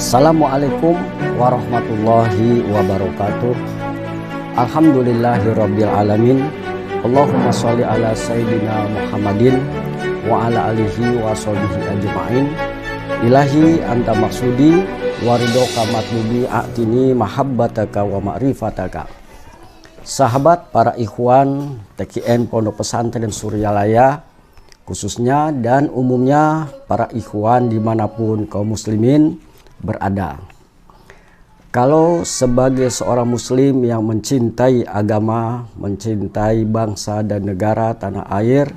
Assalamualaikum warahmatullahi wabarakatuh. Alhamdulillahirabbil alamin. Allahumma sholli ala sayyidina Muhammadin wa ala alihi wa sahbihi ajma'in. Ilahi anta maksudi waridhoka matlubi a'tini mahabbataka wa ma'rifataka. Sahabat para ikhwan TKN Pondok Pesantren Suryalaya khususnya dan umumnya para ikhwan dimanapun kaum muslimin berada. Kalau sebagai seorang muslim yang mencintai agama, mencintai bangsa dan negara tanah air,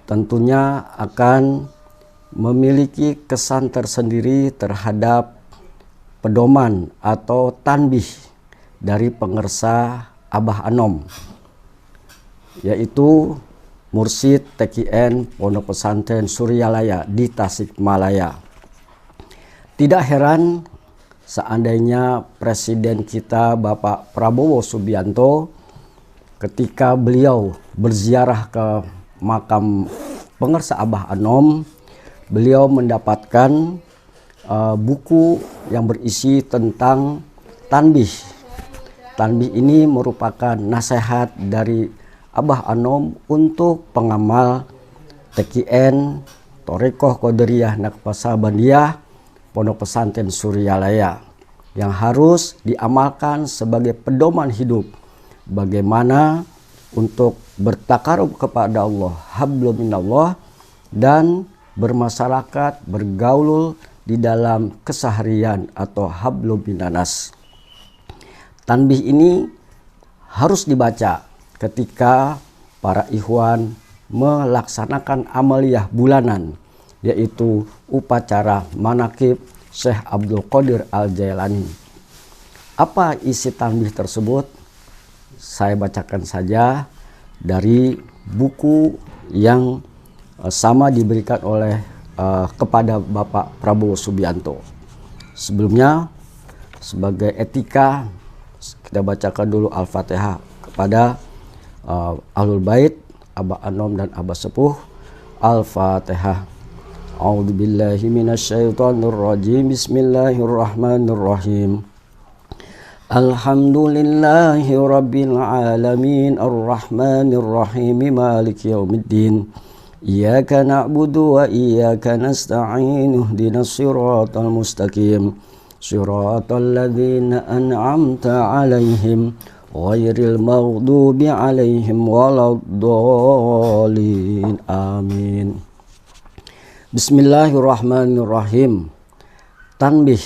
tentunya akan memiliki kesan tersendiri terhadap pedoman atau tanbih dari pengersa Abah Anom, yaitu Mursyid TKN Pondok Pesantren Suryalaya di Tasikmalaya. Tidak heran seandainya Presiden kita Bapak Prabowo Subianto ketika beliau berziarah ke makam pengersa Abah Anom, beliau mendapatkan buku yang berisi tentang tanbih. Tanbih ini merupakan nasihat dari Abah Anom untuk pengamal TKN Thariqah Qadiriyah Naqsabandiyah Pondok Pesantren Suryalaya yang harus diamalkan sebagai pedoman hidup bagaimana untuk bertakarub kepada Allah, hablum minallah, dan bermasyarakat, bergaul di dalam keseharian atau hablum minanas. Tanbih ini harus dibaca ketika para ikhwan melaksanakan amaliyah bulanan, yaitu upacara manakib Syekh Abdul Qadir Al-Jailani. Apa isi tanbih tersebut? Saya bacakan saja dari buku yang sama diberikan oleh kepada Bapak Prabowo Subianto. Sebelumnya, sebagai etika, kita bacakan dulu Al-Fatihah kepada Ahlul Bait, Abah Anom dan Abah Sepuh. Al-Fatihah. A'udzu billahi minasyaitonir rajim. Bismillahirrahmanirrahim. Alhamdulillahi rabbil alamin arrahmanir rahim maliki yaumiddin. Iyyaka na'budu wa iyyaka nasta'in ihdinas siratal mustaqim. Siratal ladzina an'amta 'alaihim ghairil maghdubi 'alaihim waladdallin. Amin. Bismillahirrahmanirrahim. Tanbih.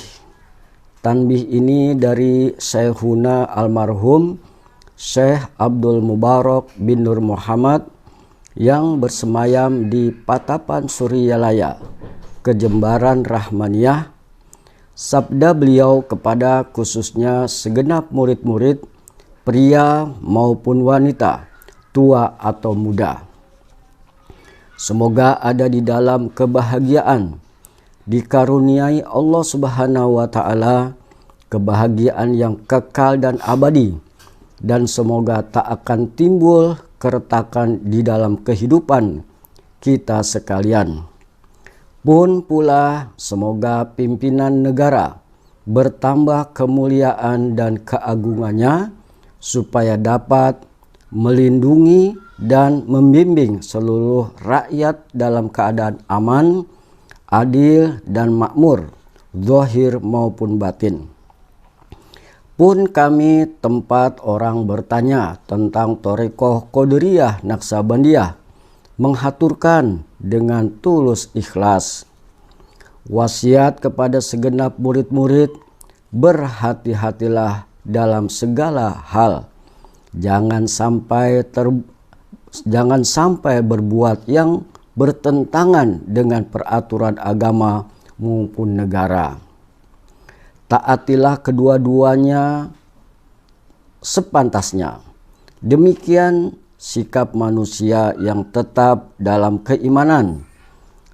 Tanbih ini dari Syekhuna almarhum Syekh Abdul Mubarak bin Nur Muhammad yang bersemayam di Patapan Suryalaya, Kejembaran Rahmaniyah. Sabda beliau kepada khususnya segenap murid-murid, pria maupun wanita, tua atau muda. Semoga ada di dalam kebahagiaan, dikaruniai Allah Subhanahu wa Ta'ala kebahagiaan yang kekal dan abadi, dan semoga tak akan timbul keretakan di dalam kehidupan kita sekalian. Pun pula semoga pimpinan negara bertambah kemuliaan dan keagungannya supaya dapat melindungi dan membimbing seluruh rakyat dalam keadaan aman, adil dan makmur, zahir maupun batin. Pun kami tempat orang bertanya tentang Thariqah Qadiriyah Naqsabandiyah menghaturkan dengan tulus ikhlas wasiat kepada segenap murid-murid, berhati-hatilah dalam segala hal. Jangan sampai berbuat yang bertentangan dengan peraturan agama maupun negara. Taatilah kedua-duanya sepantasnya. Demikian sikap manusia yang tetap dalam keimanan.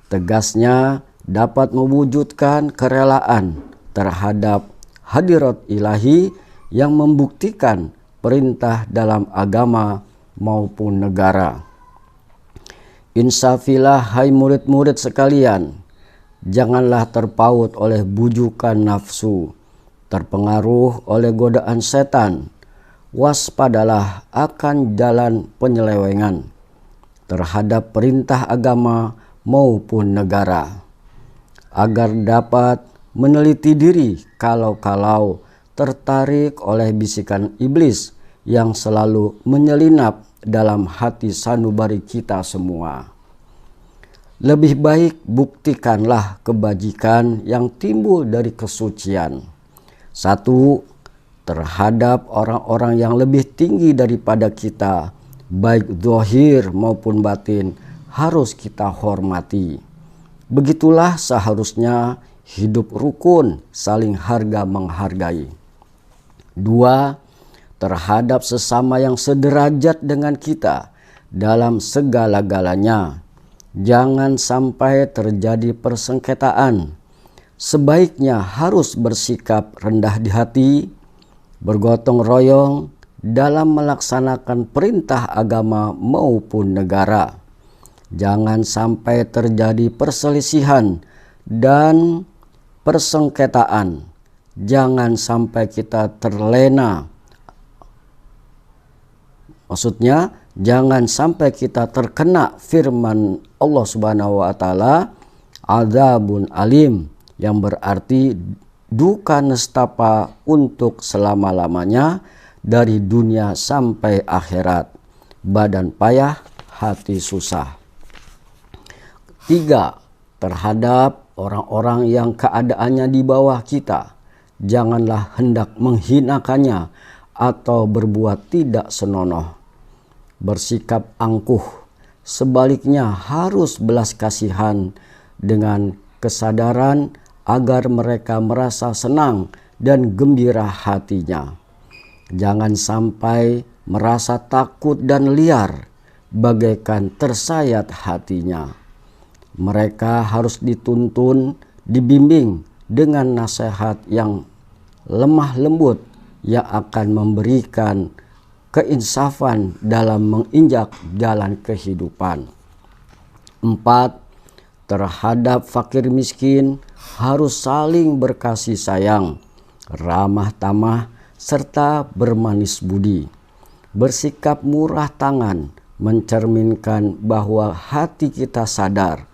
Tegasnya dapat mewujudkan kerelaan terhadap hadirat ilahi yang membuktikan perintah dalam agama maupun negara. Insafilah hai murid-murid sekalian, janganlah terpaut oleh bujukan nafsu, terpengaruh oleh godaan setan. Waspadalah akan jalan penyelewengan terhadap perintah agama maupun negara, agar dapat meneliti diri kalau-kalau tertarik oleh bisikan iblis yang selalu menyelinap dalam hati sanubari kita semua. Lebih baik buktikanlah kebajikan yang timbul dari kesucian. 1. Terhadap orang-orang yang lebih tinggi daripada kita, baik zahir maupun batin, harus kita hormati. Begitulah seharusnya hidup rukun, saling harga menghargai. 2. Terhadap sesama yang sederajat dengan kita dalam segala-galanya, jangan sampai terjadi persengketaan. Sebaiknya harus bersikap rendah di hati, bergotong royong dalam melaksanakan perintah agama maupun negara. Jangan sampai terjadi perselisihan dan persengketaan. Jangan sampai kita terlena. Maksudnya, jangan sampai kita terkena firman Allah Subhanahu wa taala, adzabun alim, yang berarti duka nestapa untuk selama-lamanya dari dunia sampai akhirat. Badan payah, hati susah. 3. Terhadap orang-orang yang keadaannya di bawah kita, janganlah hendak menghinakannya atau berbuat tidak senonoh. Bersikap angkuh, sebaliknya harus belas kasihan dengan kesadaran agar mereka merasa senang dan gembira hatinya. Jangan sampai merasa takut dan liar, bagaikan tersayat hatinya. Mereka harus dituntun, dibimbing dengan nasihat yang lemah lembut yang akan memberikan keinsafan dalam menginjak jalan kehidupan. 4. Terhadap fakir miskin harus saling berkasih sayang, ramah tamah, serta bermanis budi. Bersikap murah tangan mencerminkan bahwa hati kita sadar.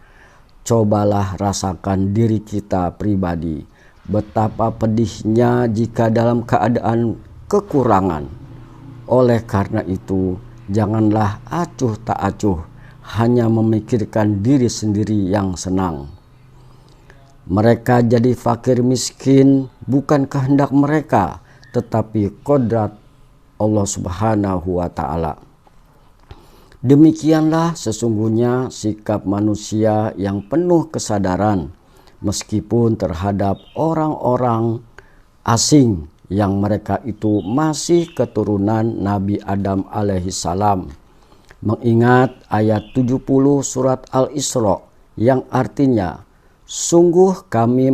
Cobalah rasakan diri kita pribadi, betapa pedihnya jika dalam keadaan kekurangan. Oleh karena itu, janganlah acuh tak acuh, hanya memikirkan diri sendiri yang senang. Mereka jadi fakir miskin bukan kehendak mereka, tetapi kodrat Allah Subhanahu wa ta'ala. Demikianlah sesungguhnya sikap manusia yang penuh kesadaran, meskipun terhadap orang-orang asing yang mereka itu masih keturunan Nabi Adam alaihissalam. Mengingat ayat 70 surat Al-Isra yang artinya, sungguh kami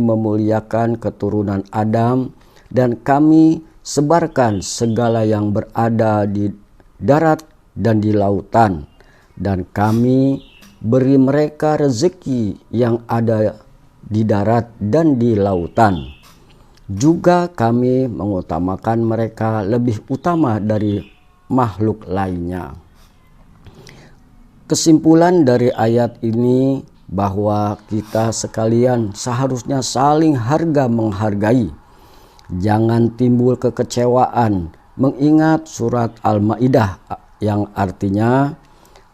memuliakan keturunan Adam dan kami sebarkan segala yang berada di darat dan di lautan, dan kami beri mereka rezeki yang ada di darat dan di lautan. Juga kami mengutamakan mereka lebih utama dari makhluk lainnya. Kesimpulan dari ayat ini bahwa kita sekalian seharusnya saling harga menghargai. Jangan timbul kekecewaan mengingat surat Al-Maidah yang artinya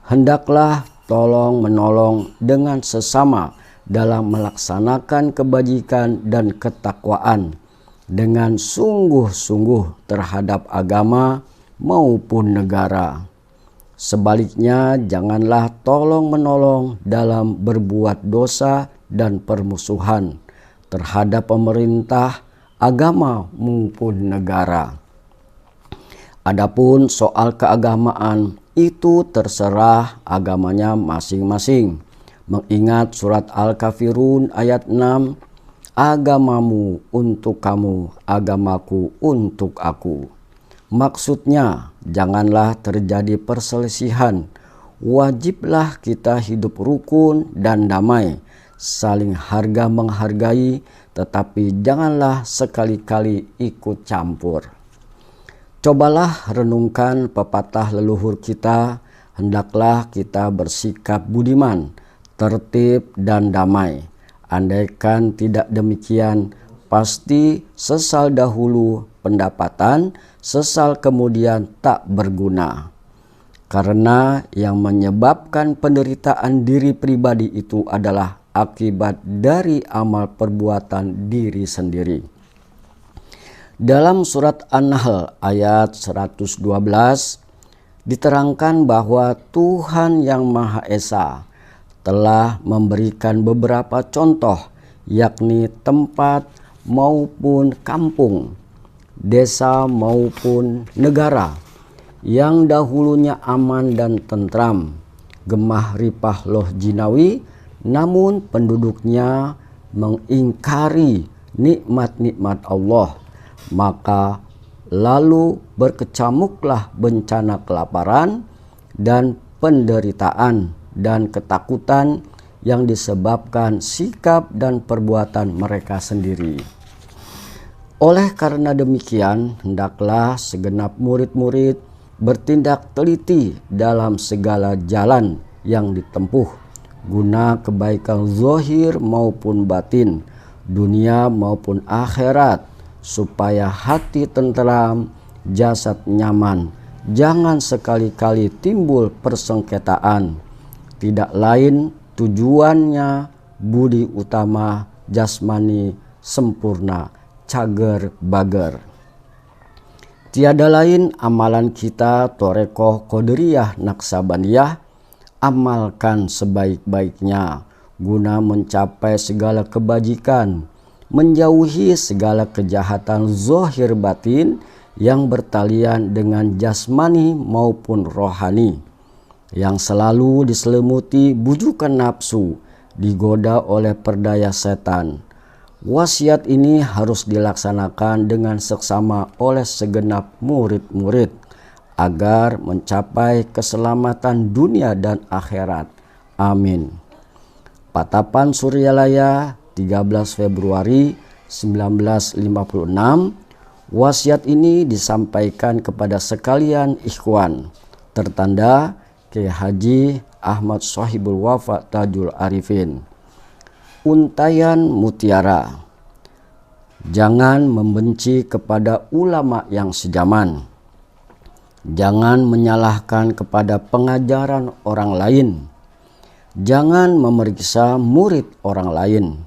hendaklah tolong menolong dengan sesama dalam melaksanakan kebajikan dan ketakwaan dengan sungguh-sungguh terhadap agama maupun negara. Sebaliknya, janganlah tolong menolong dalam berbuat dosa dan permusuhan terhadap pemerintah, agama maupun negara. Adapun soal keagamaan itu terserah agamanya masing-masing. Mengingat surat Al-Kafirun ayat 6, agamamu untuk kamu, agamaku untuk aku. Maksudnya, janganlah terjadi perselisihan, wajiblah kita hidup rukun dan damai, saling harga menghargai, tetapi janganlah sekali-kali ikut campur. Cobalah renungkan pepatah leluhur kita, hendaklah kita bersikap budiman, tertib dan damai. Andaikan tidak demikian, pasti sesal dahulu pendapatan, sesal kemudian tak berguna. Karena yang menyebabkan penderitaan diri pribadi itu adalah akibat dari amal perbuatan diri sendiri. Dalam surat An-Nahl ayat 112 diterangkan bahwa Tuhan yang Maha Esa telah memberikan beberapa contoh, yakni tempat maupun kampung, desa maupun negara yang dahulunya aman dan tentram, gemah ripah loh jinawi, namun penduduknya mengingkari nikmat-nikmat Allah. Maka lalu berkecamuklah bencana kelaparan dan penderitaan dan ketakutan yang disebabkan sikap dan perbuatan mereka sendiri. Oleh karena demikian, hendaklah segenap murid-murid bertindak teliti dalam segala jalan yang ditempuh, guna kebaikan zahir maupun batin, dunia maupun akhirat, supaya hati tentram, jasad nyaman. Jangan sekali-kali timbul persengketaan. Tidak lain tujuannya budi utama jasmani sempurna, cager bager. Tiada lain amalan kita Thorekoh Qadiriyah Naqsabandiyah, amalkan sebaik-baiknya guna mencapai segala kebajikan, menjauhi segala kejahatan zahir batin yang bertalian dengan jasmani maupun rohani, yang selalu diselimuti bujukan nafsu, digoda oleh perdaya setan. Wasiat ini harus dilaksanakan dengan seksama oleh segenap murid-murid agar mencapai keselamatan dunia dan akhirat. Amin. Patapan Suryalaya 13 Februari 1956. Wasiat ini disampaikan kepada sekalian ikhwan, tertanda Kiai Haji Ahmad Sohibul Wafa Tajul Arifin. Untayan mutiara. Jangan membenci kepada ulama yang sejaman. Jangan menyalahkan kepada pengajaran orang lain. Jangan memeriksa murid orang lain.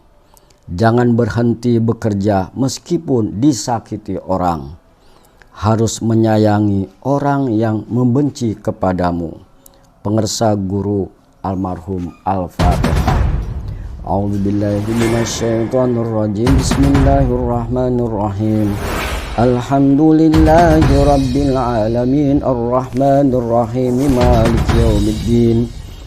Jangan berhenti bekerja meskipun disakiti orang. Harus menyayangi orang yang membenci kepadamu. Pengersa Guru almarhum Al-Fatihah. A'udzubillahi minasyaitonirrajim. Bismillahirrahmanirrahim. Alhamdulillahi rabbil alamin, arrahmanirrahim, maliki yaumiddin.